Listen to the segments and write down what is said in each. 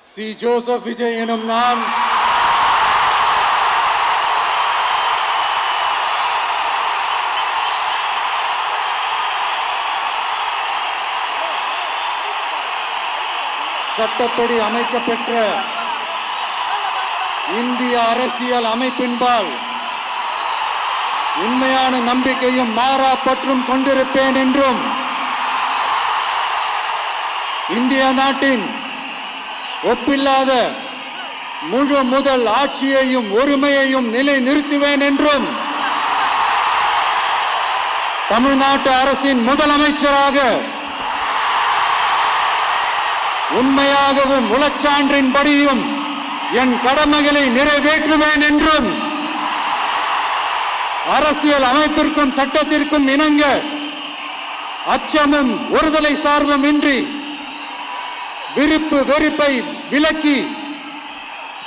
C. Joseph Vijay எனும் நான் சட்டப்படி அமைக்கப்பெற்ற இந்திய அரசியல் அமைப்பின்பால் உண்மையான நம்பிக்கையும் மாறா பற்றும் கொண்டிருப்பேன் என்றும் இந்திய நாட்டின் ஒப்பில்லாத முழு முதல் ஆட்சியையும் ஒருமையையும் நிலை நிறுத்துவேன் என்றும் தமிழ்நாட்டு அரசின் முதலமைச்சராக உண்மையாகவும் உளச்சான்றின்படியும் என் கடமைகளை நிறைவேற்றுவேன் என்றும் அரசியல் அமைப்பிற்கும் சட்டத்திற்கும் இணங்க அச்சமும் ஒருதலை சார்பும் இன்றி விருப்பு வெறுப்பை விலக்கி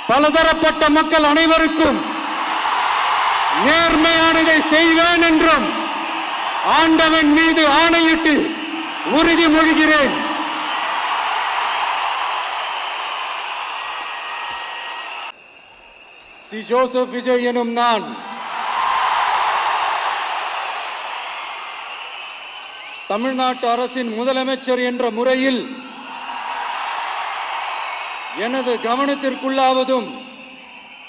பலதரப்பட்ட மக்கள் அனைவருக்கும் நேர்மையானதை செய்வேன் என்றும் ஆண்டவன் மீது ஆணையிட்டு உறுதிமொழிகிறேன். சி. ஜோசப் விஜய் எனும் நான் தமிழ்நாட்டு அரசின் முதலமைச்சர் என்ற முறையில் எனது கவனத்திற்குள்ளாவதும்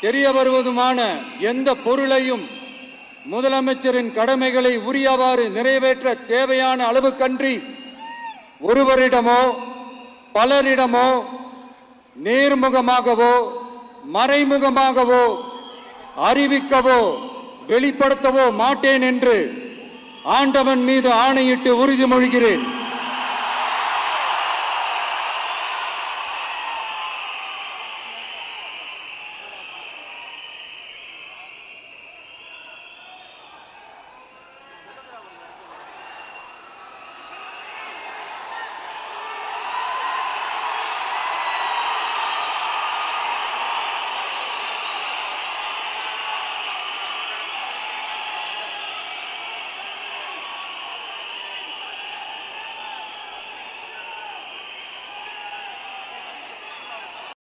தெரிய வருவதுமான எந்த பொருளையும் முதலமைச்சரின் கடமைகளை உரியவாறு நிறைவேற்ற தேவையான அளவுக்கன்றி ஒருவரிடமோ பலரிடமோ நேர்முகமாகவோ மறைமுகமாகவோ அறிவிக்கவோ வெளிப்படுத்தவோ மாட்டேன் என்று ஆண்டவன் மீது ஆணையிட்டு உறுதிமொழிகிறேன்.